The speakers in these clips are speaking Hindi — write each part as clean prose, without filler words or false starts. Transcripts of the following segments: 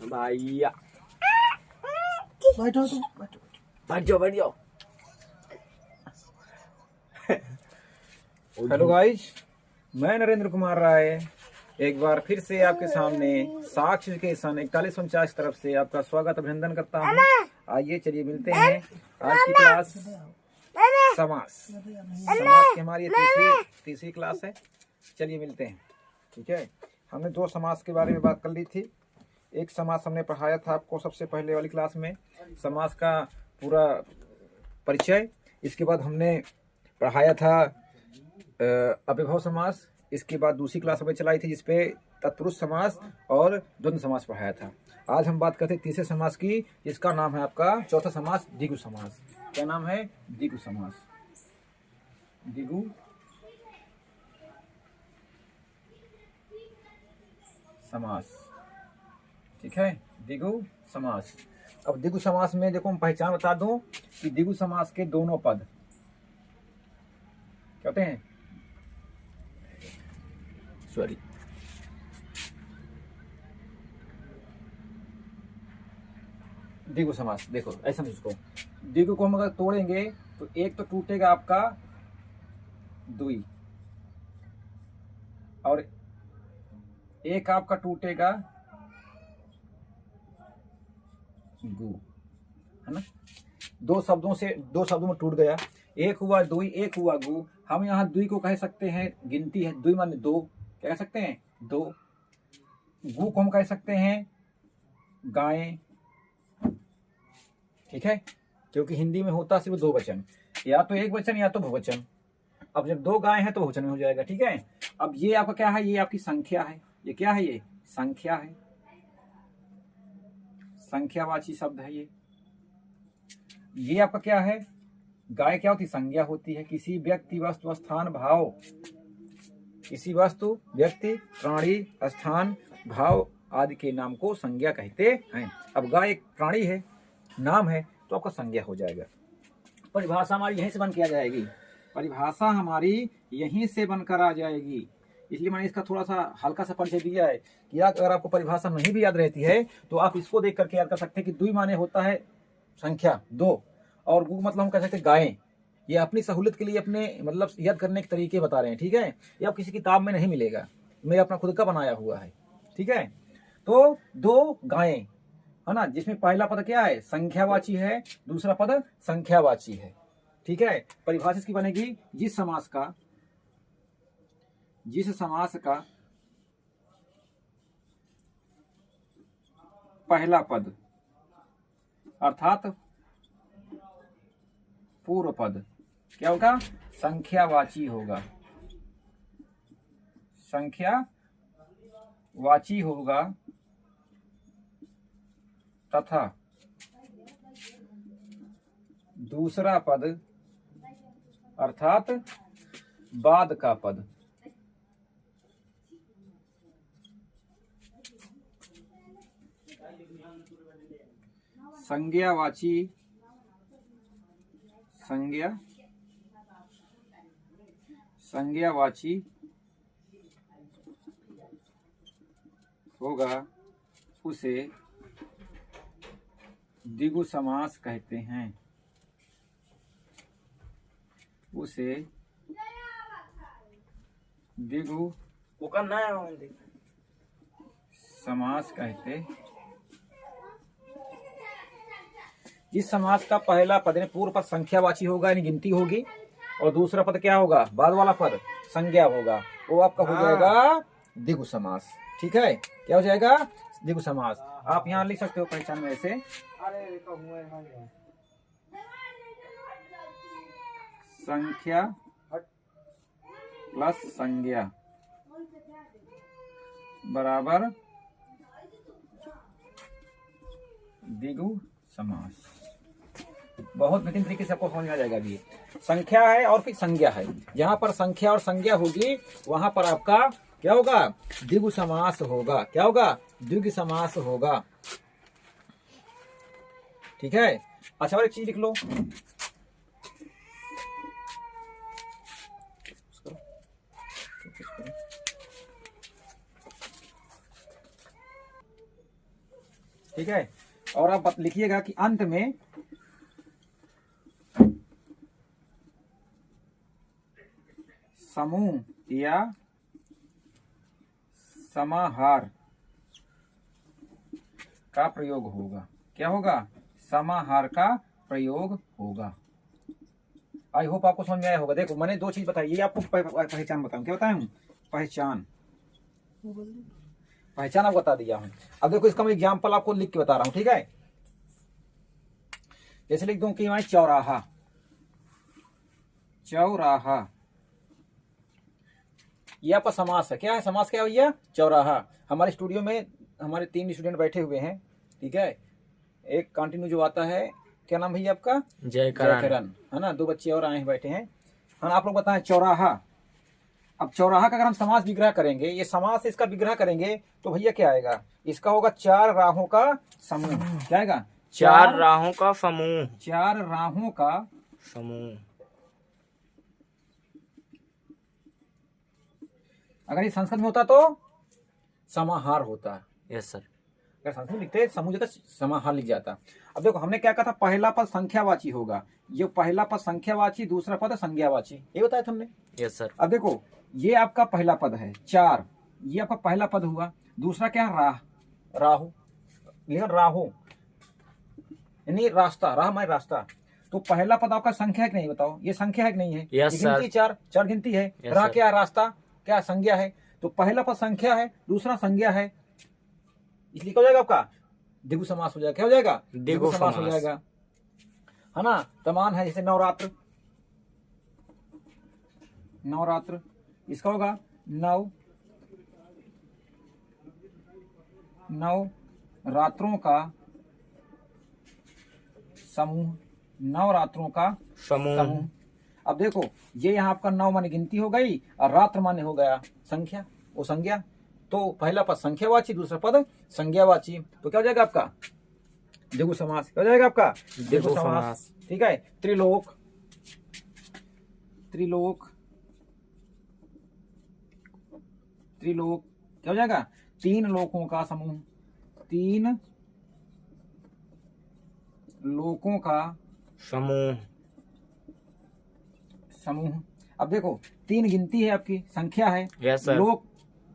भैया बैठो तुम, बैठो बैठ जाओ बैठ जाओ। हेलो गाइस, मैं नरेंद्र कुमार राय एक बार फिर से आपके सामने साक्ष्य एजुकेशन 4149 तरफ से आपका स्वागत अभिनंदन करता हूँ। आइए चलिए मिलते हैं। आज की क्लास समास की हमारी ये तीसरी क्लास है। चलिए मिलते हैं। ठीक है, हमने दो समास के बारे में बात कर ली थी। एक समास हमने पढ़ाया था आपको सबसे पहले वाली क्लास में, समास का पूरा परिचय। इसके बाद हमने पढ़ाया था अव्ययभाव समास। इसके बाद दूसरी क्लास हमें चलाई थी जिसपे तत्पुरुष समास और द्वंद्व समास पढ़ाया था। आज हम बात करते हैं तीसरे समास की, जिसका नाम है आपका चौथा समास द्विगु समास। क्या नाम है? द्विगु समास। द्विगु समास। ठीक है, द्विगु समास। अब द्विगु समास में देखो हम पहचान बता दूं कि द्विगु समास के दोनों पद क्या होते हैं? सॉरी, द्विगु समास देखो ऐसा मुझको, द्विगु को हम अगर तोड़ेंगे तो एक तो टूटेगा आपका दुई और एक आपका टूटेगा गु, है ना। दो शब्दों में टूट गया। एक हुआ दुई, एक हुआ गु। हम यहाँ दुई को कह सकते हैं गिनती है, दुई माने दो, क्या कह सकते हैं? दो। गु को हम कह सकते हैं गायें। ठीक है, क्योंकि हिंदी में होता सिर्फ दो वचन, या तो एक वचन या तो बहुवचन। अब जब दो गायें हैं तो बहुवचन में हो जाएगा। ठीक है, अब ये आपका क्या है? ये आपकी संख्या है। ये क्या है? ये संख्या है, संख्यावाची शब्द है ये। ये आपका क्या है? गाय क्या होती? संज्ञा होती है। किसी व्यक्ति, वस्तु, स्थान, भाव, किसी वस्तु, व्यक्ति, प्राणी, स्थान, भाव आदि के नाम को संज्ञा कहते हैं। अब गाय एक प्राणी है, नाम है, तो आपका संज्ञा हो जाएगा। परिभाषा हमारी यहीं से बन के आ जाएगी। परिभाषा हमारी यहीं से बनकर आ जाएगी। इसलिए मैंने इसका थोड़ा सा हल्का सा परिचय दिया है कि अगर आपको परिभाषा नहीं भी याद रहती है तो आप इसको देख करके याद कर सकते हैं कि दुई माने होता है संख्या दो, और गु मतलब हम कह सकते हैं गायें। ये अपनी सहूलियत के लिए अपने मतलब याद करने के तरीके बता रहे हैं। ठीक है, ये आप किसी किताब में नहीं मिलेगा, मैं अपना खुद का बनाया हुआ है। ठीक है, तो दो गायें है ना, जिसमें पहला पद क्या है? संख्यावाची है, दूसरा पद संख्यावाची है। ठीक है, परिभाषा इसकी बनेगी जिस समास का पहला पद अर्थात पूर्व पद क्या होगा? संख्यावाची होगा। संख्यावाची होगा तथा दूसरा पद अर्थात बाद का पद संज्ञावाची होगा, उसे द्विगु समास कहते हैं। उसे द्विगु समास कहते। जिस समास का पहला पद पूर्व पद संख्यावाची होगा यानी गिनती होगी, और दूसरा पद क्या होगा? बाद वाला पद संज्ञा होगा, वो आपका हो जाएगा द्विगु समास। ठीक है, क्या हो जाएगा? द्विगु समास। आप यहाँ लिख सकते हो पहचान में ऐसे, संख्या प्लस संज्ञा बराबर द्विगु समास। बहुत बेहतरीन तरीके से आपको समझ में आ जाएगा। ये संख्या है और फिर संज्ञा है। जहां पर संख्या और संज्ञा होगी वहां पर आपका क्या होगा? द्विगु समास होगा। क्या होगा? द्विगु समास होगा। ठीक है, अच्छा और एक चीज लिख लो, ठीक है। और आप लिखिएगा कि अंत में समूह या समाहार का प्रयोग होगा। क्या होगा? समाहार का प्रयोग होगा। आई होप आपको समझ में आया होगा। देखो मैंने दो चीज बताई, ये आपको पहचान बताऊं। क्या बताया हूं? पहचान आपको बता दिया हूं। अब देखो इसका मैं एग्जाम्पल आपको लिख के बता रहा हूं, ठीक है। जैसे लिख दूं कि मैं चौराहा, चौराहा ये आपका समास है। क्या है समास? क्या है भैया? चौराहा। हमारे स्टूडियो में हमारे 3 स्टूडेंट बैठे हुए हैं, ठीक है। एक कंटिन्यू जो आता है, क्या नाम भैया आपका? जयकरण, है ना। 2 बच्चे और आए हैं, बैठे हैं। हाँ, आप लोग बताएं चौराहा। अब चौराहा का अगर हम समास विग्रह करेंगे, ये समास इसका विग्रह करेंगे तो भैया क्या आएगा? इसका होगा 4 राहों का समूह। क्या आएगा? 4 राहों का समूह। 4 राहों का समूह। अगर ये संस्कृत में होता तो समाहार होता। Yes sir. अगर संस्कृत में लिखते समूह जाता, समाहार लिख जाता। अब देखो हमने क्या कहा था, पहला पद संख्यावाची होगा। ये पहला पद संख्यावाची, दूसरा पद संज्ञावाची, ये बताया था हमने। Yes sir. अब देखो ये आपका पहला पद है 4, ये आपका पहला पद हुआ। दूसरा क्या है? राह, राहु, राहु यानी रास्ता, राह माने रास्ता। तो पहला पद आपका संख्या है कि नहीं? बताओ, ये संख्या है कि नहीं है? Yes sir. गिनती 4 गिनती है। राह क्या? रास्ता। क्या? संज्ञा है। तो पहला पद संख्या है, दूसरा संज्ञा है, इसलिए क्या हो जाएगा आपका? द्विगु समास हो जाएगा। क्या हो जाएगा? द्विगु समास हो जाएगा, है ना। समान है। जैसे नवरात्र, नवरात्र इसका होगा नव रात्रों का समूह, नवरात्रों का समूह। अब देखो ये यहाँ आपका 9 माने गिनती हो गई और रात्र माने हो गया संख्या, वो संज्ञा। तो पहला पद संख्यावाची, दूसरा पद संज्ञावाची, तो क्या हो जाएगा आपका? द्विगु समास। क्या हो जाएगा आपका? द्विगु समास, ठीक है। त्रिलोक, त्रिलोक, त्रिलोक क्या हो जाएगा? 3 लोकों का समूह, 3 लोकों का समूह। समूह। अब देखो 3 गिनती है, आपकी संख्या है। Yes sir. लोक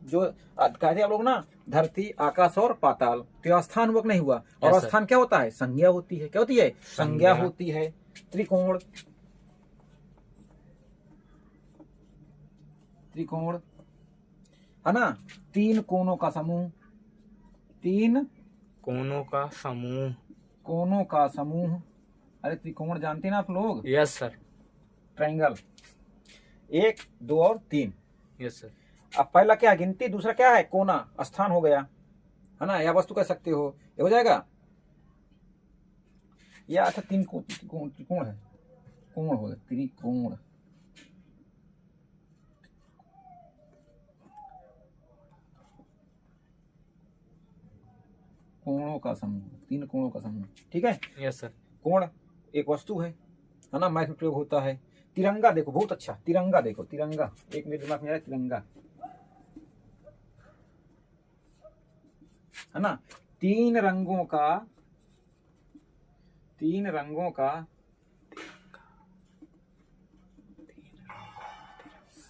जो कहते हैं आप लोग ना, धरती, आकाश और पाताल। तो स्थान वक नहीं हुआ। और स्थान क्या होता है? संज्ञा होती है। क्या होती है? संज्ञा होती है। त्रिकोण, त्रिकोण है ना। 3 कोनों का समूह, 3 कोनों का समूह। कोनों का समूह। अरे त्रिकोण जानते हैं ना आप लोग? Yes sir. ट्रायंगल, 1 2 और 3। Yes sir. अब पहला क्या गिनती, दूसरा क्या है? कोना, स्थान हो गया, है ना, या वस्तु कह सकते हो। ये हो जाएगा या अच्छा 3 त्रिकोण है, कोण हो गया, त्रिकोण। कोणों का समूह, 3 कोणों का समूह, ठीक है। Yes sir. कोण एक वस्तु है ना, मैथ में प्रयोग होता है। तिरंगा देखो, बहुत अच्छा तिरंगा देखो, तिरंगा एक मेरे दिमाग में आ रहा है, तिरंगा है ना। 3 रंगों का, 3 रंगों का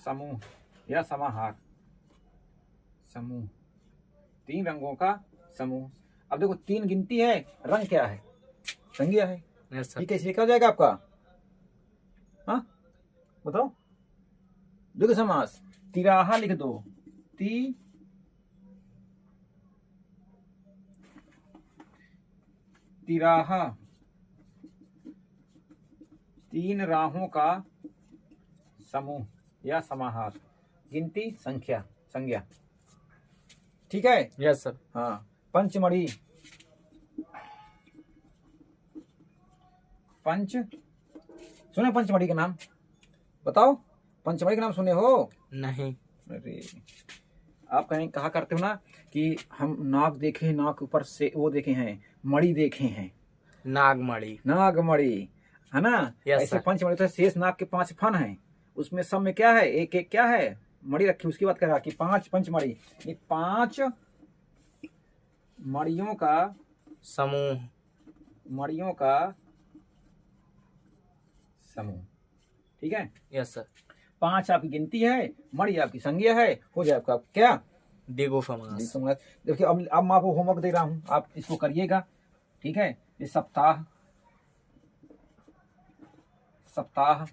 समूह या समाहार, समूह, 3 रंगों का समूह। अब देखो 3 गिनती है, रंग क्या है? संज्ञा है, ठीक है। इसलिए क्या हो जाएगा आपका? हाँ बताओ, द्विगु समास। तिराहा लिख दो, तिराहा, 3 राहों का समूह या समाहार, गिनती, संख्या, संज्ञा, ठीक है। Yes sir. हाँ, पंचमढ़ी, सुने पंचमढ़ी का नाम? बताओ, पंचमढ़ी का नाम सुने हो? नहीं। अरे आप कहीं कहा करते हो ना कि हम नाग देखे, नाग के ऊपर से वो देखे हैं, मणि देखे हैं, नागमणि, नागमणि, है ना। ऐसे पंचमढ़ी तो शेष नाग के 5 फन हैं, उसमें सब में क्या है? एक एक क्या है? मणि रखी। उसकी बात कर रहा कि 5 पंचमढ़ी, ये 5 मणियों का समूह। मणियों का समूह। ठीक है, यस सर। 5 आपकी गिनती है, मणि आपकी संज्ञा है, हो जाए आपका क्या, द्विगु समास। समास। देखिए अब मैं आपको होमवर्क दे रहा हूं, आप इसको करिएगा। ठीक है, ये सप्ताह, सप्ताह है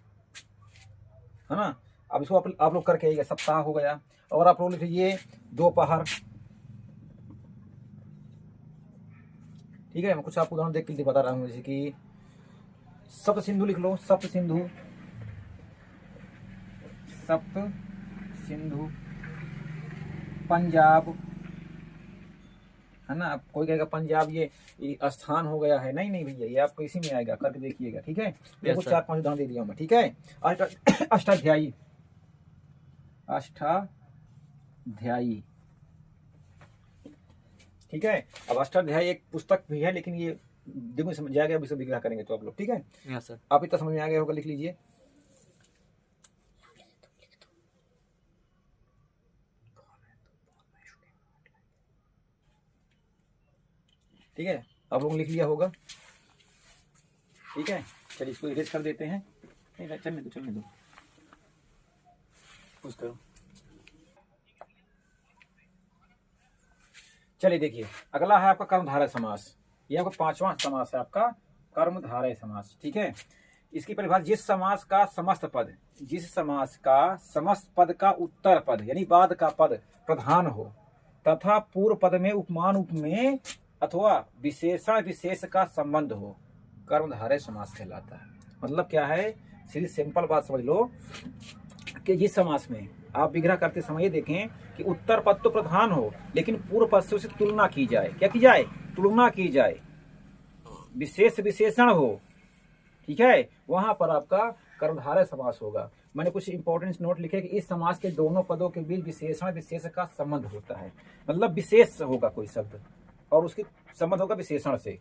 ना। अब इसको आप लोग करके आइएगा, सप्ताह हो गया। और आप लोग लिखिए दोपहर। ठीक है, मैं कुछ आपको उदाहरण देख के बता रहा हूँ, जैसे कि सप्त सिंधु लिख लो, सप्त सिंधु, सप्त सिंधु। पंजाब है ना। अब कोई कहेगा पंजाब ये स्थान हो गया है, नहीं नहीं भैया, ये आपको इसी में आएगा, करके देखिएगा। ठीक है, देखो 4-5 उदाहरण दे दिया मैं। ठीक है, अष्टाध्यायी, अष्टाध्यायी। ठीक है, अब अष्टाध्यायी एक पुस्तक भी है, लेकिन ये देखो समझ जाएगा, अभी सब विग्रह करेंगे तो आप लोग। ठीक है, यस सर। आप इतना समझ में आ गया होगा, लिख लीजिए। ठीक है, आप लोगों ने लिख लिया होगा। ठीक है, चलिए इसको इरेज कर देते हैं। नहीं चलने दो, चलने दो, कुछ करो। चलिए देखिए, अगला है आपका कर्मधारय समास। ये आपका 5वां समास है, आपका कर्मधारय समास। ठीक है, इसकी परिभाषा, जिस समास का समस्त पद, जिस समास का समस्त पद का उत्तर पद यानी बाद का पद प्रधान हो तथा पूर्व पद में उपमान उपमेय अथवा विशेषण विशेष का संबंध हो, कर्मधारय समास कहलाता है। मतलब क्या है, सीधी सिंपल बात समझ लो कि जिस समास में आप विग्रह करते समय देखें कि उत्तर पद तो प्रधान हो, लेकिन पूर्व पद से उसे तुलना की जाए। क्या की जाए? तुलना की जाए। विशेष विशेषण हो, ठीक है, वहां पर आपका कर्मधारय समास होगा। मैंने कुछ इंपॉर्टेंट नोट लिखे कि इस समास के दोनों पदों के बीच विशेषण विशेष का संबंध होता है। मतलब विशेष होगा कोई शब्द और उसकी संबंध होगा विशेषण से।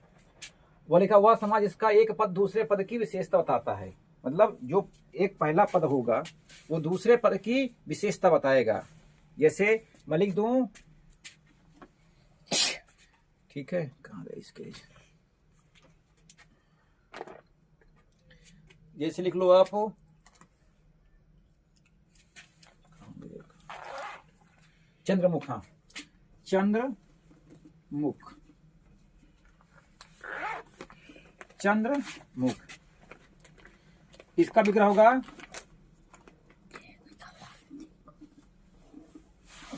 वो लिखा हुआ समास इसका एक पद दूसरे पद की विशेषता बताता है। मतलब जो एक पहला पद होगा वो दूसरे पद की विशेषता बताएगा। जैसे मैं लिख दूं, ठीक है, कहां गए इसके, जैसे लिख लो आप चंद्रमुख। हाँ, चंद्रमुख, चंद्रमुख, इसका विग्रह होगा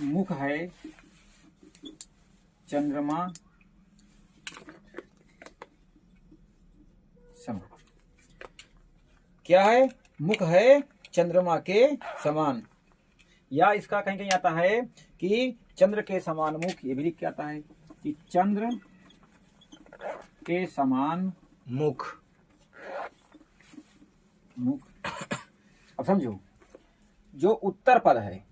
मुख है चंद्रमा समान। क्या है? मुख है चंद्रमा के समान। या इसका कहीं कहीं आता है कि चंद्र के समान मुख, ये भी लिख के आता है कि चंद्र के समान मुख। मुख। अब समझो, जो उत्तर पद है,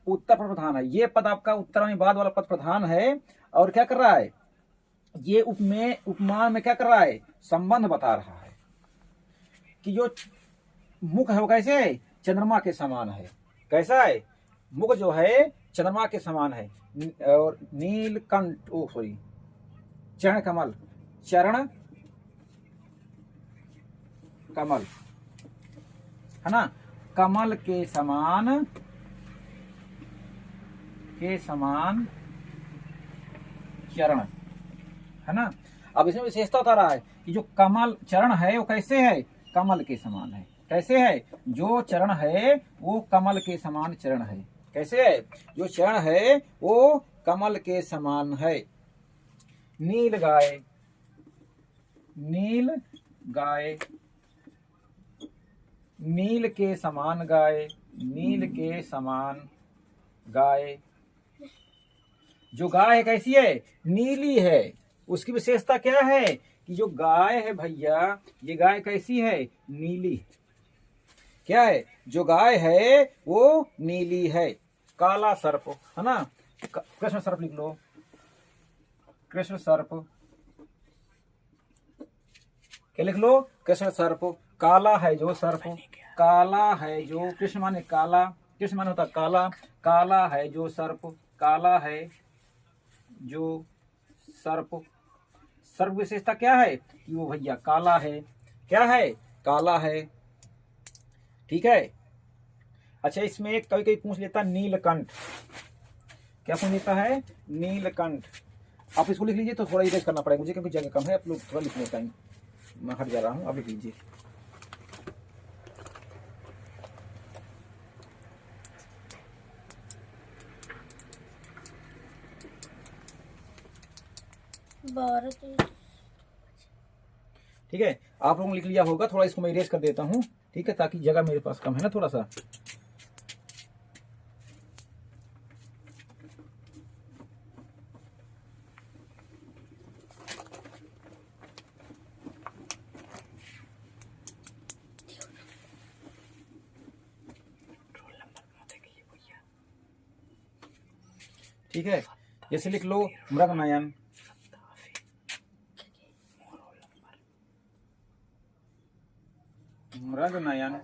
उत्तर पद प्रधान है, ये पद आपका उत्तर में बाद वाला पद प्रधान है और क्या कर रहा है, ये उपमान में क्या कर रहा है, संबंध बता रहा है कि जो मुख है वो कैसे है, चंद्रमा के समान है। कैसा है? मुख जो है चंद्रमा के समान है। और नीलकंठ, ओ सॉरी, चरण कमल, चरण कमल है ना, कमल के समान, के समान चरण है ना। अब इसमें विशेषता बता रहा है कि जो कमल चरण है वो कैसे है, कमल के समान है। कैसे है? जो चरण है वो कमल के समान चरण है। कैसे है? जो चरण है वो कमल के समान है। नील गाय, नील गाय, नील के समान गाय, नील के समान गाय। जो गाय है कैसी है, नीली है। उसकी विशेषता क्या है कि जो गाय है भैया, ये गाय कैसी है, नीली। क्या है? जो गाय है वो नीली है। काला सर्प है ना, कृष्ण सर्प लिख लो, कृष्ण सर्प, क्या लिख लो, कृष्ण सर्प। काला है जो सर्प, काला है जो, कृष्ण माने काला, कृष्ण माने होता काला, काला है जो सर्प, काला है जो सर्प। सर्व विशेषता क्या है कि वो भैया काला है। क्या है? काला है। ठीक है। अच्छा, इसमें एक कभी कभी पूछ लेता नीलकंठ। क्या पूछ लेता है? नीलकंठ। आप इसको लिख लीजिए, तो थोड़ा इरेज करना पड़ेगा मुझे क्योंकि जगह कम है, आप लोग थोड़ा लिखने टाइम मैं हट जा रहा हूँ, आप लिख लीजिए। ठीक है, आप लोगों ने लिख लिया होगा, थोड़ा इसको मैं इरेज कर देता हूँ, ठीक है, ताकि जगह मेरे पास कम है ना थोड़ा सा। ठीक है, जैसे लिख लो मृगनयन। मृगनयन।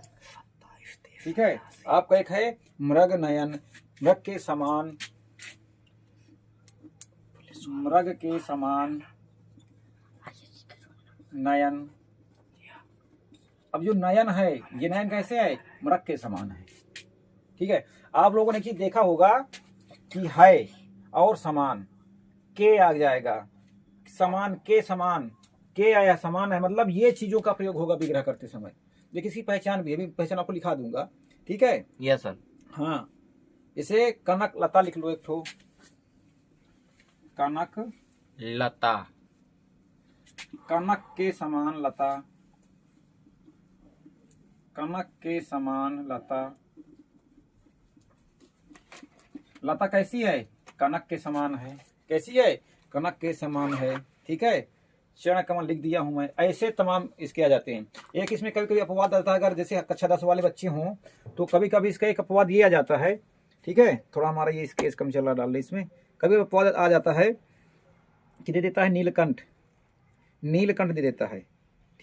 ठीक है, आपका एक है मृगनयन, मृग के समान, मृग के समान नयन। अब जो नयन है, ये नयन कैसे है? मृग के समान है। ठीक है, आप लोगों ने चीज देखा होगा कि है और समान के आ जाएगा, समान के समान के आया, समान है, मतलब ये चीजों का प्रयोग होगा विग्रह करते समय। ये किसी पहचान भी है, पहचान आपको लिखा दूंगा। ठीक है। Yes sir. हाँ, इसे कनक लता लिख लो एक ठो। कनक लता। कनक के समान लता, कनक के समान लता। लता कैसी है? कनक के समान है। कैसी है? कनक के समान है। ठीक है, चरण कमल लिख दिया हूं मैं। ऐसे तमाम इसके आ जाते हैं। एक इसमें कभी कभी अपवाद आता है, अगर जैसे कक्षा 10 वाले बच्चे हों तो कभी कभी इसका एक अपवाद ये आ जाता है। ठीक है, थोड़ा हमारा ये स्केच कम चल रहा डाल रहे इसमें, कभी अपवाद आ जाता है कि दे देता है नीलकंठ, नीलकंठ दे देता है।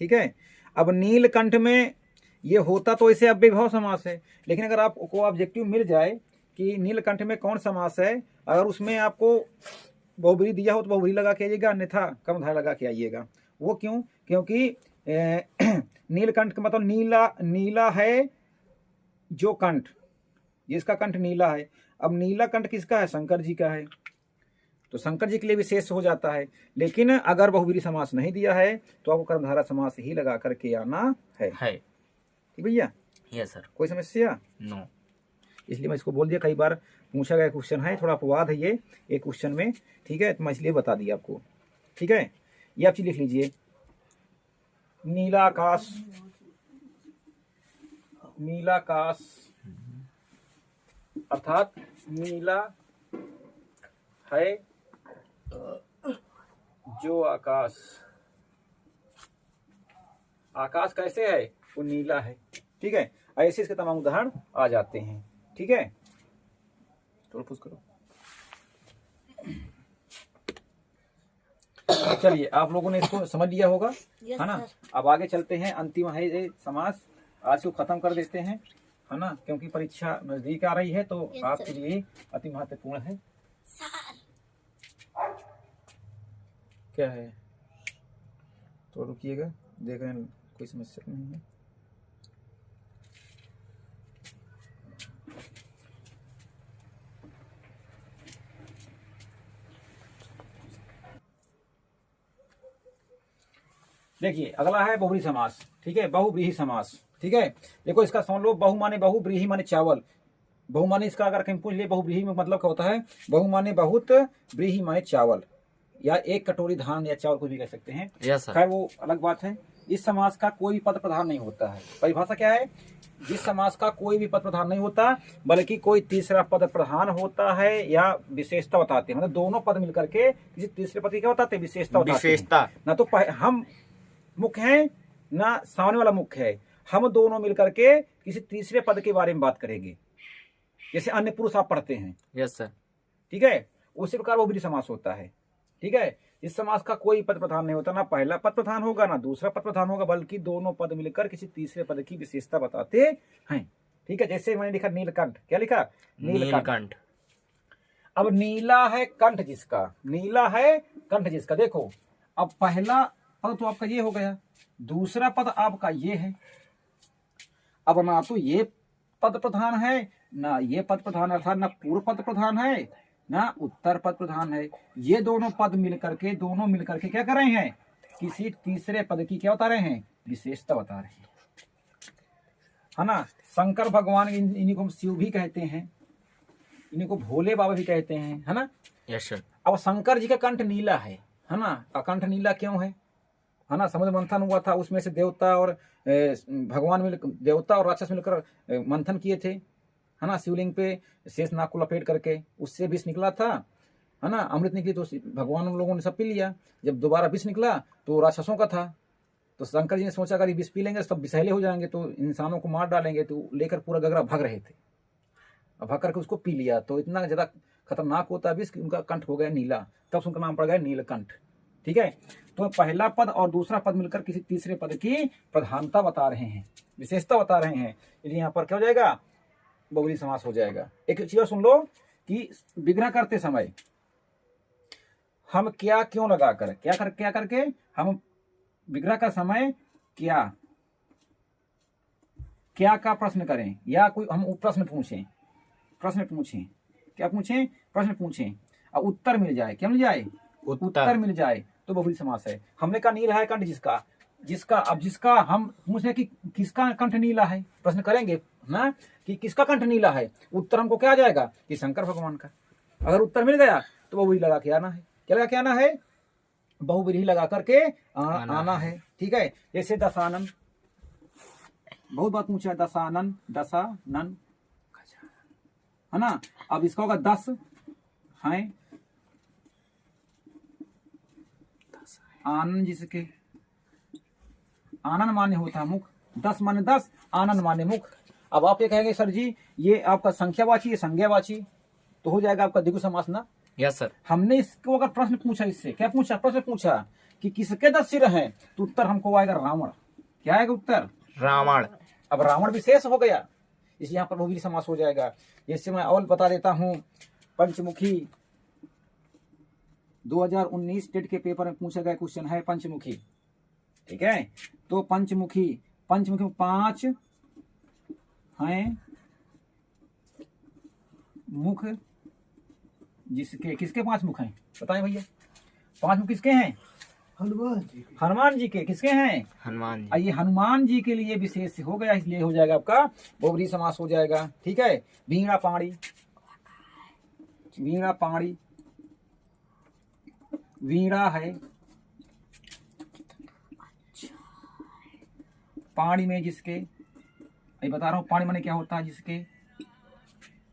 ठीक है, अब नीलकंठ में ये होता तो इसे अव्ययभाव समास है, लेकिन अगर आपको ऑब्जेक्टिव मिल जाए कि नीलकंठ में कौन समास है, अगर उसमें आपको बहुब्रीहि दिया हो तो बहुब्रीहि लगा के आइएगा, अन्यथा कम धारा लगा के आइएगा। वो क्यों? क्योंकि नीलकंठ का मतलब नीला, नीला है जो कंठ, जिसका कंठ नीला है। अब नीला कंठ किसका है? शंकर जी का है, तो शंकर जी के लिए विशेष हो जाता है। लेकिन अगर बहुब्रीहि समास नहीं दिया है तो आपको कर्मधारा समास ही लगा करके आना है। ठीक भैया? Yes sir. कोई समस्या? नो। इसलिए मैं इसको बोल दिया, कई बार पूछा गया क्वेश्चन है, थोड़ा अपवाद है ये एक क्वेश्चन में। ठीक है, तो मैं इसलिए बता दिया आपको। ठीक है, ये आप चीज लिख लीजिए। नीला आकाश, नीला आकाश अर्थात नीला है जो आकाश। आकाश कैसे है? वो नीला है। ठीक है, ऐसे इसके तमाम उदाहरण आ जाते हैं। ठीक है, थोड़ा पुश करो। चलिए, आप लोगों ने इसको समझ लिया होगा, है ना? अब आगे चलते हैं, अंतिम है ये समास, आज को खत्म कर देते हैं, है ना, क्योंकि परीक्षा नजदीक आ रही है, तो आपके लिए अति महत्वपूर्ण है। क्या है? तो रुकिएगा, देख रहे हैं कोई समस्या नहीं है। देखिए, अगला है बहुब्रीहि समास। ठीक है, बहुब्रीहि समास। ठीक है, देखो इसका समझ लो, बहु माने बहु, ब्रीहि माने चावल। बहु माने इसका अगर कहीं पूछ ले, बहुब्रीहि में मतलब क्या होता है? बहु माने बहुत, ब्रीहि माने चावल, या एक कटोरी धान या चावल कुछ भी कह सकते हैं। Yes sir. खैर वो अलग बात है। इस समास का कोई भी पद प्रधान नहीं होता है। परिभाषा क्या है? जिस समास का कोई भी पद प्रधान नहीं होता, बल्कि कोई तीसरा पद प्रधान होता है या विशेषता बताते हैं, मतलब दोनों पद मिलकर के किसी तीसरे पद की क्या बताते हैं? विशेषता बताते हैं। विशेषता। ना तो हम मुख्य है ना सामने वाला मुख्य है, हम दोनों मिलकर के किसी तीसरे पद के बारे में बात करेंगे। जैसे अन्य पुरुष आप पढ़ते हैं। Yes sir. ठीक है, उसी प्रकार बहुब्रीहि समास होता है। ठीक है, इस समास का कोई पद प्रधान नहीं होता, ना पहला पद प्रधान होगा ना दूसरा पद प्रधान होगा, बल्कि दोनों पद मिलकर किसी तीसरे पद की विशेषता बताते हैं। ठीक है, जैसे मैंने लिखा नीलकंठ, क्या लिखा? नीलकंठ। अब नीला है कंठ जिसका, नीला है कंठ जिसका, देखो अब पहला पद तो आपका ये हो गया, दूसरा पद आपका ये है। अब ना तो ये पद प्रधान है, ना ये पद प्रधान, अर्थात ना पूर्व पद प्रधान है, ना उत्तर पद प्रधान है। ये दोनों पद मिलकर के क्या कर रहे हैं, किसी तीसरे पद की क्या बता रहे हैं, विशेषता बता रहे हैं, है ना। शंकर भगवान इन्हीं को हम शिव भी कहते हैं, इन्हीं को भोले बाबा भी कहते हैं, है ना। Yes sir. अब शंकर जी का कंठ नीला है ना। अकंठ नीला क्यों है ना। समुद्र मंथन हुआ था, उसमें से देवता और भगवान मिल, देवता और राक्षस मिलकर मंथन किए थे, है ना। शिवलिंग पे शेष नाग को लपेट करके उससे विष निकला था, है ना। अमृत निकली तो भगवान उन लोगों ने सब पी लिया। जब दोबारा विष निकला तो राक्षसों का था। तो शंकर जी ने सोचा अगर विष पी लेंगे सब विषैले हो जाएंगे तो इंसानों को मार डालेंगे, तो लेकर पूरा गगरा भाग रहे थे। अब भाग करके उसको पी लिया तो इतना ज्यादा खतरनाक होता है विष कि उनका कंठ हो गया नीला, तब उनका नाम पड़ गया नीलकंठ। ठीक है, तो पहला पद और दूसरा पद मिलकर किसी तीसरे पद की प्रधानता बता रहे हैं, विशेषता बता रहे हैं, इसलिए यहाँ पर क्या हो जाएगा, बहुब्रीहि समास हो जाएगा। एक चीज सुन लो कि विग्रह करते समय हम क्या क्यों लगाकर क्या करके हम विग्रह का समय क्या का प्रश्न करें, या कोई हम प्रश्न पूछें क्या पूछें, प्रश्न पूछें और उत्तर मिल जाए, क्या मिल जाए, उत्तर मिल जाए तो बहुब्रीहि समास है। हमने कहा नीला है कंठ जिसका हम पूछे कि किसका कंठ नीला है, प्रश्न करेंगे ना कि किसका कंठ नीला है, उत्तर हमको क्या आ जाएगा कि शंकर भगवान का। अगर उत्तर मिल गया तो बहुब्रीहि लगा के आना है। क्या लगा के आना है, बहुब्रीहि लगा करके आना है। ठीक है, जैसे दशानन, बहुत बात पूछा है, दशानन है ना। अब इसका होगा 10 है, आनंद जिसके, आनंद माने होता है मुख, 10 माने 10, आनंद माने मुख। अब आप ये कहेंगे सर जी ये आपका संख्यावाची है संज्ञावाची, तो हो जाएगा आपका द्विगु समास ना। Yes sir. हमने इसको अगर प्रश्न पूछा, इससे क्या पूछा, प्रश्न पूछा कि किसके 10 सिर हैं, तो उत्तर हमको आएगा रावण। क्या आएगा उत्तर, रावण। अब रावण विशेष हो गया, इसलिए यहाँ पर बहुब्रीहि समास हो जाएगा। जैसे मैं और बता देता हूँ, पंचमुखी 2019 टेट के पेपर में पूछा गया क्वेश्चन है पंचमुखी। ठीक है, तो पंचमुखी में 5 हैं मुख जिसके, किसके 5 मुख हैं बताएं भैया, 5 मुख किसके हैं, हनुमान जी के। किसके हैं, हनुमान जी। ये हनुमान जी के लिए विशेष हो गया, इसलिए हो जाएगा आपका बहुब्रीहि समास हो जाएगा। ठीक है, वीणा पाणी, वीणा है, पाणी में जिसके, ये बता रहा हूं पाणी माने क्या होता है, जिसके।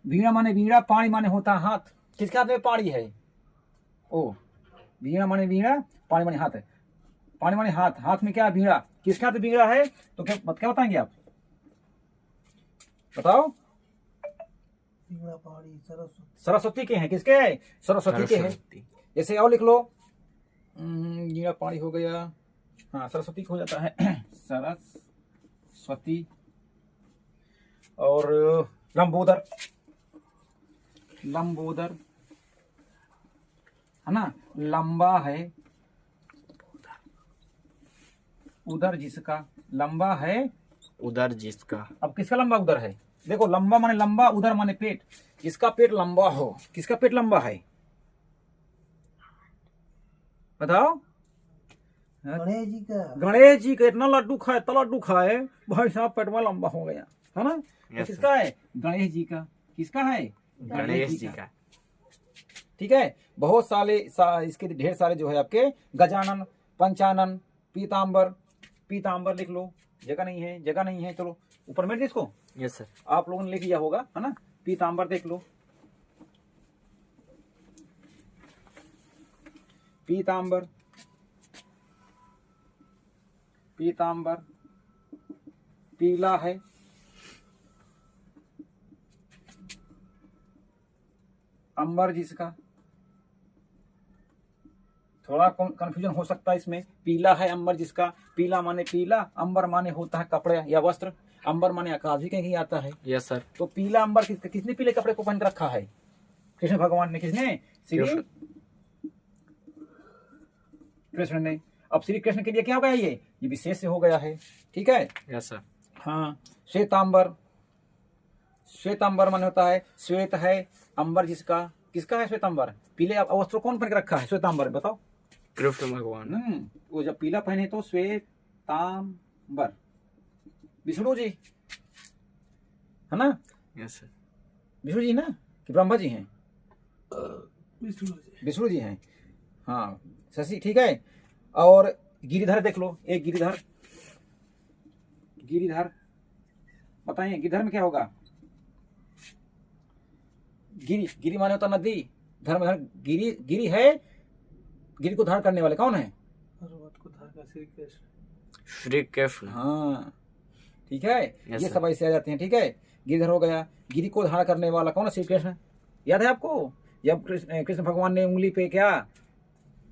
वीणा माने वीणा, पाणी माने होता है हाथ। किसके हाथ में पाणी है, ओ वीणा माने वीणा, पाणी माने हाथ है, पाणी माने हाथ, हाथ में क्या है, वीणा। किसके हाथ में वीणा है, तो क्या बताएंगे आप, बताओ। सरस्वती के हैं, किसके हैं, सरस्वती के हैं। जैसे और लिख लो, वीणा पाणी हो गया, हाँ सरस्वती हो जाता है सरस्वती। और लंबोदर है ना, लंबा है, उदर जिसका, लंबा है उदर जिसका। अब किसका लंबा उदर है, देखो लंबा माने लंबा, उदर माने पेट, जिसका पेट लंबा हो। किसका पेट लंबा है, बताओ। गणेश जी का इतना लड्डू खाए, भाई साहब पेट में लंबा हो गया, है ना। तो किसका है, गणेश जी का। किसका है, गणेश जी का। ठीक है, बहुत सारे इसके ढेर सारे जो है आपके, गजानन, पंचानन, पीतांबर लिख लो। जगह नहीं है, चलो ऊपर में इसको। यस सर, आप लोगों ने लिख लिया होगा, है ना। पीतांबर देख लो, पीतांबर, पीला है, अंबर जिसका। थोड़ा कंफ्यूजन हो सकता है इसमें, पीला है अंबर जिसका, पीला माने पीला, अंबर माने होता है कपड़े या वस्त्र, अंबर माने आकाश भी कहीं आता है। Yes sir. तो पीला अंबर किसने पीले कपड़े को पहन रखा है, कृष्ण भगवान ने। किसने, श्री कृष्ण ने। अब श्री कृष्ण के लिए क्या हो गया, ये विशेष से हो गया है, ठीक है। Yes sir. हाँ, श्वेतांबर, श्वेतांबर मन होता है श्वेत है, अंबर जिसका, किसका है श्वेतांबर, पीले वस्त्र कौन पहन के रखा है श्वेतांबर, बताओ। कृष्ण भगवान। वो जब पीला पहने तो श्वेतांबर, विष्णु जी है ना। Yes sir. विष्णु जी ना कि ब्रह्मा जी हैं, विष्णु जी हैं। हाँ शशि, ठीक है। और गिरिधर देख लो, एक गिरिधर, गिरिधर बताइए गिरिधर में क्या होगा। गिरी, गिरी माने होता नदी, धर्म धर्म, गिरी, गिरी है, गिरी को धारण करने वाले कौन है, पर्वत को धारण श्री कृष्ण। श्री कृष्ण। हाँ ठीक है, Yes, ये sir. सब ऐसे आ जाते हैं, ठीक है। गिरिधर हो गया, गिरी को धारण करने वाला कौन है, श्री कृष्ण। याद है आपको, जब कृष्ण भगवान ने उंगली पे क्या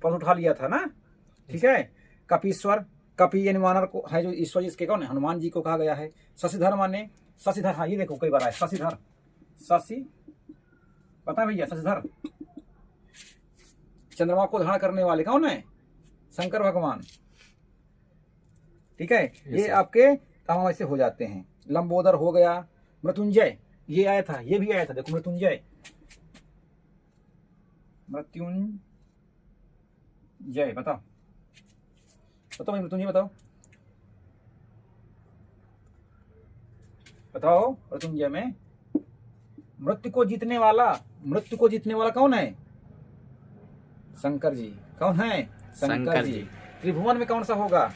पद उठा लिया था ना, ठीक है। कपीश्वर, कपी यानी वानर को है जो ईश्वर जिसके कौन है, हनुमान जी को कहा गया है। शशिधर माने, शशिधर, हाँ ये देखो कई बार आए शशिधर, शशि पता है भैया, शशिधर। चंद्रमा को धारण करने वाले कौन है, शंकर भगवान, ठीक है। ये sir. आपके तमाम ऐसे हो जाते हैं। लंबोदर हो गया, मृत्युंजय ये आया था, ये भी आया था, देखो मृत्युंजय, मृत्युंजय बताओ, बताओ भाई मृत्युंजय बताओ, बताओ मृत्युंजय में मृत्यु को जीतने वाला, मृत्यु को जीतने वाला कौन है, शंकर जी। कौन है, शंकर जी। त्रिभुवन में कौन सा होगा,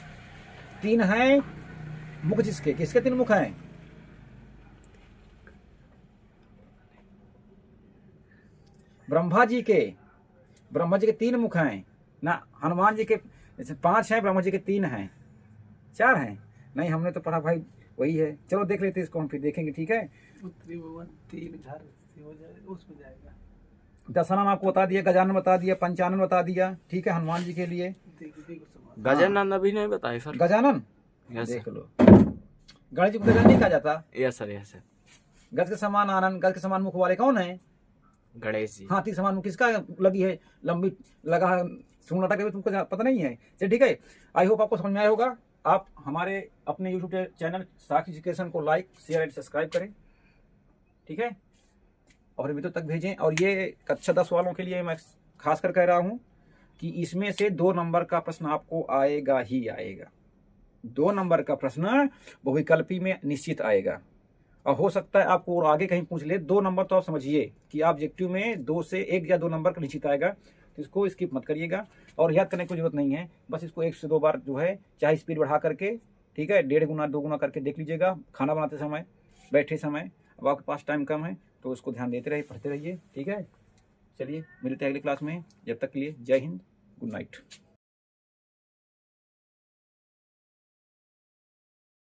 तीन है मुख जिसके, किसके तीन मुख हैं, ब्रह्मा जी के, ब्रह्मा जी के तीन मुख हैं ना, हनुमान जी के 5 हैं, ब्रह्मा जी के 3 हैं, 4 हैं, नहीं हमने तो पढ़ा भाई वही है। चलो देख लेते इसको, हम फिर देखेंगे, ठीक है। त्रिभुवन 3 घर से हो जाए, उसमें जाएगा। दशनाम आपको बता दिया, गजानन बता दिया, पंचानन बता दिया, ठीक है, हनुमान जी के लिए। गजानन अभी नहीं बताए सर। गजानन यस देख सर। लो, गणेश जी को गजानन नहीं कहा जाता। Yes sir, yes sir. गज के समान आनंद, गज के समान मुख वाले कौन है, गणेश जी। हाथी समान मुख किसका लगी है, लंबी लगा है, सुननाटा का तुमको पता नहीं है, चलिए ठीक है। आई होप आपको समझ में आया होगा। आप हमारे अपने यूट्यूब चैनल साक्षी एजुकेशन को लाइक, शेयर एंड सब्सक्राइब करें, ठीक है, और वीडियो तक भेजें। और ये कक्षा 10 वालों के लिए मैं खास कर कह रहा हूँ कि इसमें से 2 नंबर का प्रश्न आपको आएगा ही आएगा, 2 नंबर का प्रश्न बहुविकल्पी में निश्चित आएगा। और हो सकता है आपको और आगे कहीं पूछ ले, 2 नंबर तो आप समझिए कि ऑब्जेक्टिव में 2 से 1 या 2 नंबर का निश्चित आएगा, तो इसको स्किप मत करिएगा। और याद करने की जरूरत नहीं है, बस इसको 1 से 2 बार जो है चाहे स्पीड बढ़ा करके, ठीक है, 1.5 गुना 2 गुना करके देख लीजिएगा, खाना बनाते समय, बैठे समय। अब आपके पास टाइम कम है तो उसको ध्यान देते रहिए, पढ़ते रहिए, ठीक है। चलिए मिलते हैं अगली क्लास में, जब तक के लिए जय हिंद, गुड नाइट।